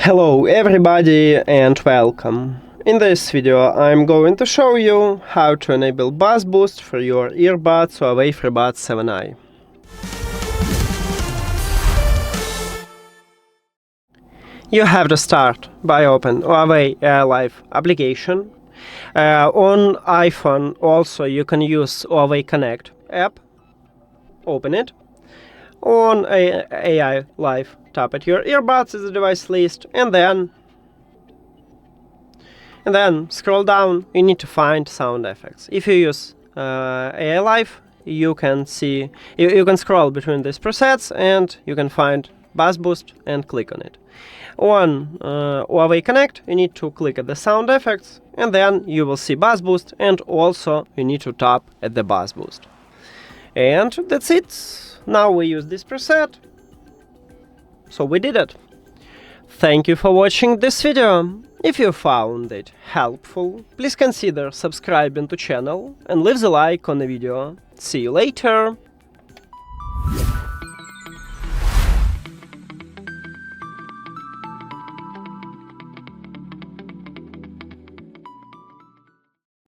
Hello everybody and welcome. In this video I'm going to show you how to enable bass boost for your earbuds HUAWEI Freebuds 7i. You have to start by open HUAWEI Live application. On iPhone also you can use HUAWEI Connect app. Open it. On AI Live, tap at your earbuds as a device list, and then scroll down. You need to find sound effects. If you use AI Live, you can see you can scroll between these presets and you can find bass boost and click on it. On HUAWEI Connect, you need to click at the sound effects, and then you will see bass boost, and also you need to tap at the bass boost. And that's it. Now we use this preset, so we did it. Thank you for watching this video. If you found it helpful, please consider subscribing to channel and leave the like on the video. See you later!